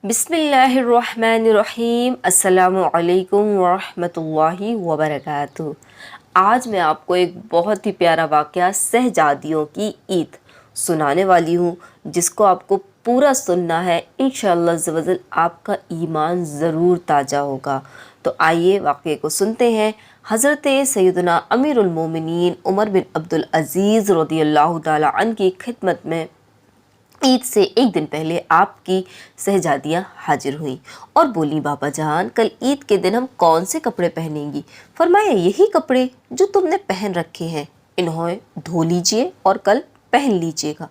बिस्मिल्लाहिर्रहमानिर्रहीम। अस्सलामु अलैकुम वरहमतुल्लाहि वबरकातुहू। आज मैं आपको एक बहुत ही प्यारा वाक़या शहजादियों की ईद सुनाने वाली हूँ, जिसको आपको पूरा सुनना है। इंशाअल्लाह अज़्ज़ व जल आपका ईमान ज़रूर ताज़ा होगा। तो आइए वाक़ये को सुनते हैं। हज़रत सैयदना अमीरुल मोमिनीन उमर बिन अब्दुल अज़ीज़ रज़ियल्लाहु ताला अन्हु की खिदमत में ईद से एक दिन पहले आपकी शहजादियाँ हाजिर हुईं और बोली, बाबा जान कल ईद के दिन हम कौन से कपड़े पहनेंगी? फरमाया, यही कपड़े जो तुमने पहन रखे हैं इन्हें धो लीजिए और कल पहन लीजिएगा।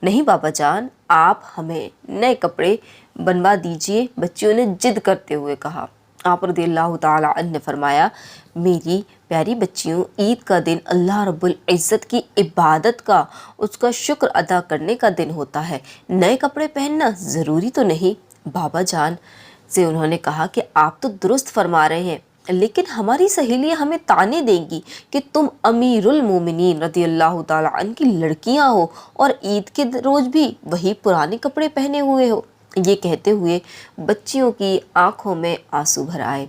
नहीं बाबा जान, आप हमें नए कपड़े बनवा दीजिए, बच्चियों ने जिद करते हुए कहा। आप रज़ियल्लाहु ताला अन्हु ने फरमाया, मेरी प्यारी बच्चियों, ईद का दिन अल्लाह रब्बुल इज़्ज़त की इबादत का, उसका शुक्र अदा करने का दिन होता है। नए कपड़े पहनना ज़रूरी तो नहीं। बाबा जान से उन्होंने कहा कि आप तो दुरुस्त फरमा रहे हैं, लेकिन हमारी सहेलियाँ हमें ताने देंगी कि तुम अमीरुल मोमिनीन रज़ियल्लाहु ताला अन्हु की लड़कियाँ हो और ईद के रोज़ भी वही पुराने कपड़े पहने हुए हो। ये कहते हुए बच्चियों की आंखों में आंसू भर आए।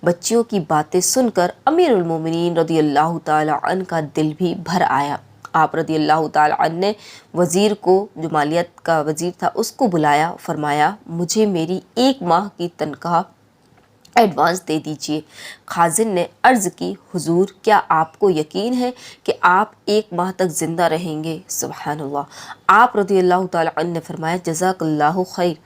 बच्चियों की बातें सुनकर अमीरुल मोमिनीन रज़ियल्लाहु ताला अन्हु का दिल भी भर आया। आप रज़ियल्लाहु ताला अन्हु ने वज़ीर को, जो मालियत का वज़ीर था, उसको बुलाया। फरमाया, मुझे मेरी 1 माह की तनख्वाह एडवांस दे दीजिए। खाजिन ने अर्ज़ की, हुजूर क्या आपको यकीन है कि आप 1 माह तक ज़िंदा रहेंगे? सुबहानअल्लाह। आप रज़ियल्लाहु ताला अन्हु ने फरमाया, जज़ाकल्लाहु खैर,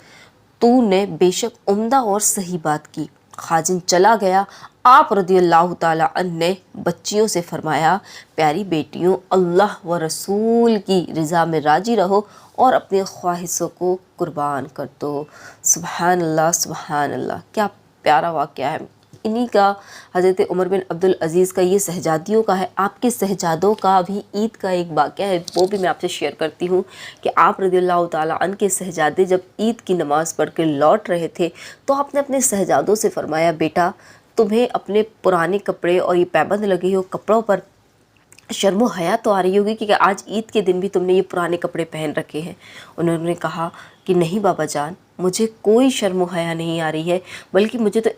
तूने बेशक उम्दा और सही बात की। खाजिन चला गया। आप रज़ियल्लाहु ताला अन्हु ने बच्चियों से फरमाया, प्यारी बेटियों, अल्लाह व रसूल की रज़ा में राज़ी रहो और अपनी ख्वाहिशों को कुर्बान कर दो। सुबहानअल्लाह सुबहानअल्लाह, क्या प्यारा वाक़या है। इन्हीं का हज़रत उमर बिन अब्दुल अज़ीज़ का, ये शहजादियों का है। आपके शहजादों का भी ईद का एक वाक़या है, वो भी मैं आपसे शेयर करती हूँ कि आप रज़ियल्लाहु ताला अन्हु के शहजादे जब ईद की नमाज़ पढ़ कर लौट रहे थे तो आपने अपने शहजादों से फरमाया, बेटा तुम्हें अपने पुराने कपड़े और ये पैबंद लगे हो कपड़ों पर शर्मो हया तो आ रही होगी कि आज ईद के दिन भी तुमने ये पुराने कपड़े पहन रखे हैं। उन्होंने कहा कि नहीं बाबा जान, मुझे कोई शर्मो हया नहीं आ रही है, बल्कि मुझे तो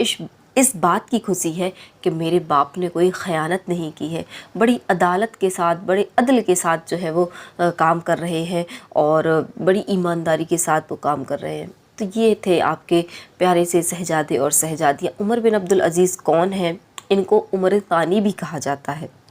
इस बात की खुशी है कि मेरे बाप ने कोई ख़यानत नहीं की है। बड़ी अदालत के साथ, बड़े अदल के साथ जो है वो काम कर रहे हैं और बड़ी ईमानदारी के साथ वो काम कर रहे हैं। तो ये थे आपके प्यारे से शहजादे और शहजादियाँ। उमर बिन अब्दुल अज़ीज़ कौन हैं? इनको उमर तानी भी कहा जाता है।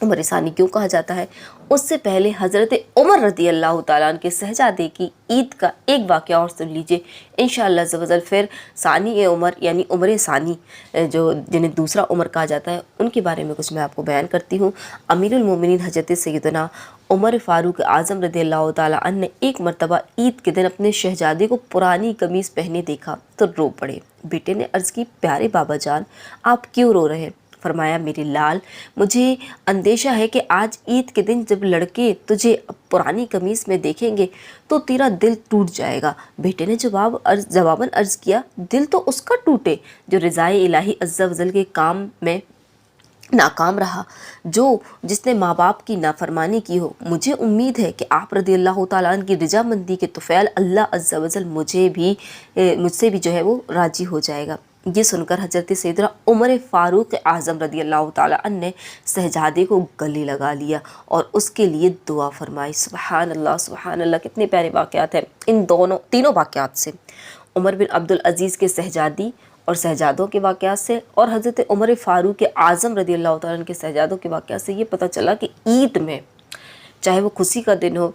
उमर सानी क्यों कहा जाता है? उससे पहले हज़रत उमर रज़ियल्लाहु ताला अन्हु के शहजादे की ईद का एक वाक़या और सुन लीजिए। इंशाअल्लाह अज़्ज़ व जल फिर सानी ए उमर यानी उमर सानी, जो जिन्हें दूसरा उमर कहा जाता है, उनके बारे में कुछ मैं आपको बयान करती हूँ। अमीरुल मोमिनीन हज़रत सैयदना उमर फ़ारूक आज़म रज़ियल्लाहु ताला अन्हु ने एक मरतबा ईद के दिन अपने शहजादे को पुरानी कमीज़ पहने देखा तो रो पड़े। बेटे ने अर्ज़ की, प्यारे बाबा जान आप क्यों रो रहे हैं? फरमाया, मेरे लाल, मुझे अंदेशा है कि आज ईद के दिन जब लड़के तुझे पुरानी कमीज़ में देखेंगे तो तेरा दिल टूट जाएगा। बेटे ने जवाबन अर्ज़ किया, दिल तो उसका टूटे जो रिज़ाए इलाही अज़्ज़ा वजल के काम में नाकाम रहा, जिसने माँ बाप की नाफरमानी की हो। मुझे उम्मीद है कि आप रज़ियल्लाहु ताला अन्हु की रज़ामंदी के तुफ़ैल अल्लाह अज़्ज़ा वजल मुझसे भी जो है वो राज़ी हो जाएगा। ये सुनकर हज़रत सैयदना उमर फ़ारूक आज़म रज़ियल्लाहु ताला अन्हु ने शहजादे को गले लगा लिया और उसके लिए दुआ फरमाई। सुबहानअल्लाह सुबहानअल्लाह, कितने प्यारे वाक़यात हैं इन तीनों वाक़यात से। उमर बिन अब्दुल अज़ीज़ के शहजादी और शहजादों के वाक़यात से और हज़रत उमर फ़ारूक आज़म रज़ियल्लाहु ताला अन्हु के शहजादों के वाक़यात से ये पता चला कि ईद में, चाहे वो खुशी का दिन हो,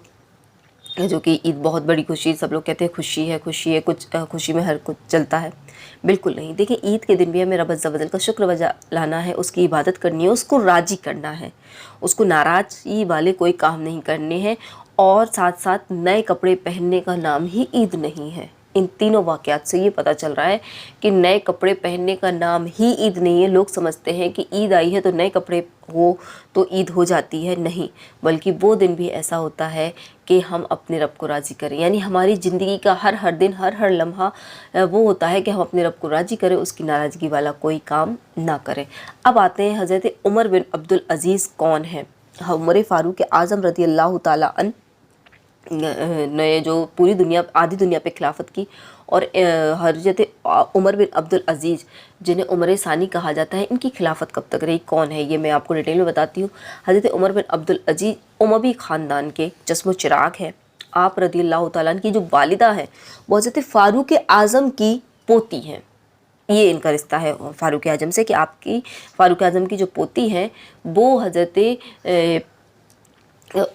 जो कि ईद बहुत बड़ी खुशी, सब लोग कहते हैं खुशी है कुछ खुशी में हर कुछ चलता है। बिल्कुल नहीं। देखिए, ईद के दिन भी हमें रब अज़्ज़ा वजल का शुक्र बजा लाना है, उसकी इबादत करनी है, उसको राज़ी करना है, उसको नाराज़गी वाले कोई काम नहीं करने हैं। और साथ साथ नए कपड़े पहनने का नाम ही ईद नहीं है। इन तीनों वाक़यात से ये पता चल रहा है कि नए कपड़े पहनने का नाम ही ईद नहीं है। लोग समझते हैं कि ईद आई है तो नए कपड़े हो तो ईद हो जाती है, नहीं, बल्कि वो दिन भी ऐसा होता है कि हम अपने रब को राज़ी करें। यानी हमारी ज़िंदगी का हर दिन, हर लम्हा वो होता है कि हम अपने रब को राज़ी करें, उसकी नाराज़गी वाला कोई काम ना करें। अब आते हैं हज़रत उमर बिन अब्दुल अज़ीज़ कौन है? उमर फ़ारूक आज़म रज़ियल्लाहु ताला अन्हु نے جو پوری دنیا آدھی دنیا پہ خلافت کی، اور حضرت عمر بن عبدالعزیز جنہیں عمر ثانی کہا جاتا ہے، ان کی خلافت کب تک رہی، کون ہے یہ میں آپ کو ڈیٹیل میں بتاتی ہوں۔ حضرت عمر بن عبدالعزیز اموی خاندان کے چشم و چراغ ہیں۔ آپ رضی اللہ تعالیٰ عنہ کی جو والدہ ہیں وہ حضرت فاروق اعظم کی پوتی ہیں۔ یہ ان کا رشتہ ہے فاروق اعظم سے کہ آپ کی فاروق اعظم کی جو پوتی ہیں وہ حضرت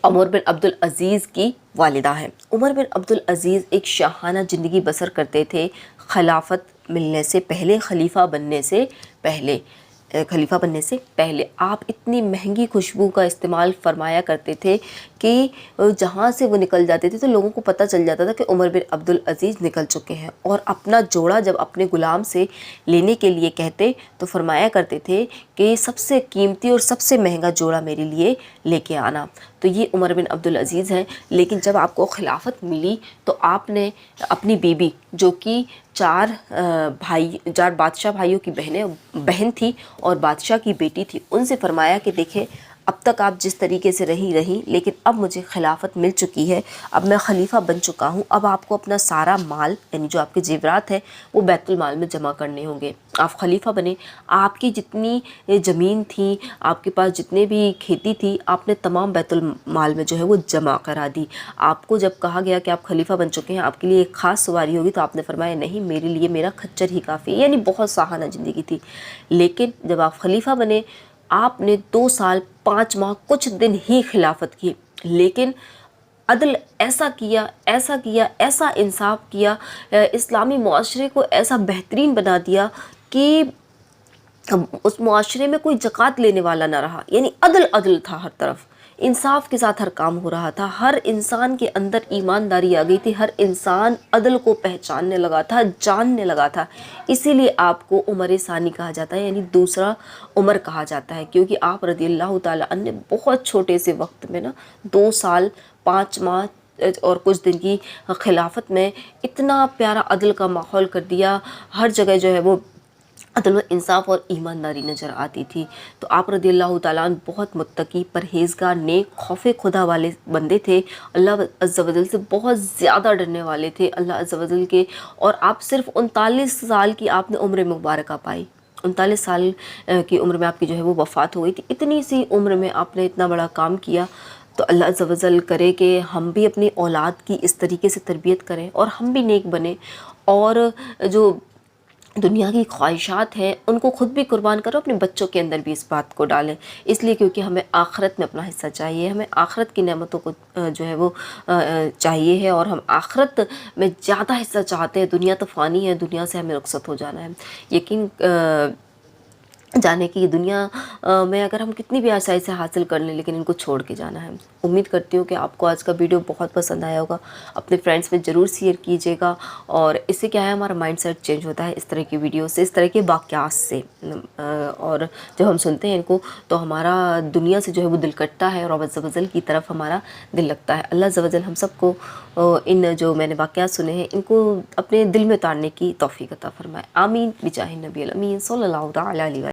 عمر بن عبدالعزیز کی والدہ ہیں۔ عمر بن عبدالعزیز ایک شاہانہ زندگی بسر کرتے تھے خلافت ملنے سے پہلے، خلیفہ بننے سے پہلے آپ اتنی مہنگی خوشبو کا استعمال فرمایا کرتے تھے کہ جہاں سے وہ نکل جاتے تھے تو لوگوں کو پتہ چل جاتا تھا کہ عمر بن عبدالعزیز نکل چکے ہیں، اور اپنا جوڑا جب اپنے غلام سے لینے کے لیے کہتے تو فرمایا کرتے تھے کہ سب سے قیمتی اور سب سے مہنگا جوڑا میرے لیے لے کے آنا۔ تو یہ عمر بن عبدالعزیز ہیں۔ لیکن جب آپ کو خلافت ملی تو آپ نے اپنی بیوی جو کہ چار بادشاہ بھائیوں کی بہن تھی اور بادشاہ کی بیٹی تھی، ان سے فرمایا کہ دیکھیں اب تک آپ جس طریقے سے رہی لیکن اب مجھے خلافت مل چکی ہے، اب میں خلیفہ بن چکا ہوں، اب آپ کو اپنا سارا مال یعنی جو آپ کے زیورات ہیں وہ بیت المال میں جمع کرنے ہوں گے۔ آپ خلیفہ بنے، آپ کی جتنی زمین تھی، آپ کے پاس جتنے بھی کھیتی تھی، آپ نے تمام بیت المال میں جو ہے وہ جمع کرا دی۔ آپ کو جب کہا گیا کہ آپ خلیفہ بن چکے ہیں، آپ کے لیے ایک خاص سواری ہوگی، تو آپ نے فرمایا نہیں، میرے لیے میرا خچر ہی کافی ہے، یعنی بہت ساہانہ زندگی تھی۔ لیکن جب آپ خلیفہ بنے، آپ نے 2 سال 5 ماہ کچھ دن ہی خلافت کی، لیکن عدل ایسا کیا، ایسا انصاف کیا، اسلامی معاشرے کو ایسا بہترین بنا دیا کہ اس معاشرے میں کوئی زکوٰۃ لینے والا نہ رہا، یعنی عدل تھا، ہر طرف انصاف کے ساتھ ہر کام ہو رہا تھا، ہر انسان کے اندر ایمانداری آ گئی تھی، ہر انسان عدل کو پہچاننے لگا تھا، جاننے لگا تھا۔ اسی لیے آپ کو عمر ثانی کہا جاتا ہے، یعنی دوسرا عمر کہا جاتا ہے، کیونکہ آپ رضی اللہ تعالیٰ عنہ نے بہت چھوٹے سے وقت میں 2 سال 5 ماہ اور کچھ دن کی خلافت میں اتنا پیارا عدل کا ماحول کر دیا، ہر جگہ جو ہے وہ عدل و انصاف اور ایمانداری نظر آتی تھی۔ تو آپ رضی اللہ تعالیٰ عنہ بہت متقی، پرہیزگار، نیک، خوف خدا والے بندے تھے، اللہ عز و جل سے بہت زیادہ ڈرنے والے تھے اللہ عز و جل کے، اور آپ صرف 39 سال کی آپ نے عمر مبارکہ پائی، 39 سال کی عمر میں آپ کی جو ہے وہ وفات ہو گئی تھی۔ اتنی سی عمر میں آپ نے اتنا بڑا کام کیا، تو اللہ عز و جل کرے کہ ہم بھی اپنی اولاد کی اس طریقے سے تربیت کریں اور ہم بھی نیک بنیں، اور جو دنیا کی خواہشات ہیں ان کو خود بھی قربان کرو، اپنے بچوں کے اندر بھی اس بات کو ڈالیں، اس لیے کیونکہ ہمیں آخرت میں اپنا حصہ چاہیے، ہمیں آخرت کی نعمتوں کو جو ہے وہ چاہیے ہے، اور ہم آخرت میں زیادہ حصہ چاہتے ہیں۔ دنیا تو فانی ہے، دنیا سے ہمیں رخصت ہو جانا ہے، یقین جانے کی دنیا میں اگر ہم کتنی بھی آسانی سے حاصل کر لیں لیکن ان کو چھوڑ کے جانا ہے۔ امید کرتی ہوں کہ آپ کو آج کا ویڈیو بہت پسند آیا ہوگا، اپنے فرینڈس میں ضرور شیئر کیجیے گا، اور اس سے کیا ہے ہمارا مائنڈ سیٹ چینج ہوتا ہے اس طرح کی ویڈیو سے، اس طرح کے واقعات سے، اور جب ہم سنتے ہیں ان کو تو ہمارا دنیا سے جو ہے وہ دل کٹتا ہے، اور رب عز و جل کی طرف ہمارا دل لگتا ہے۔ اللہ عز و جل ہم سب کو ان جو میں نے واقعات سنے ہیں ان کو اپنے دل میں اتارنے کی توفیق عطا فرمائے، آمین بجاہ النبی الامین صلی اللہ تعالیٰ علیہ وسلم۔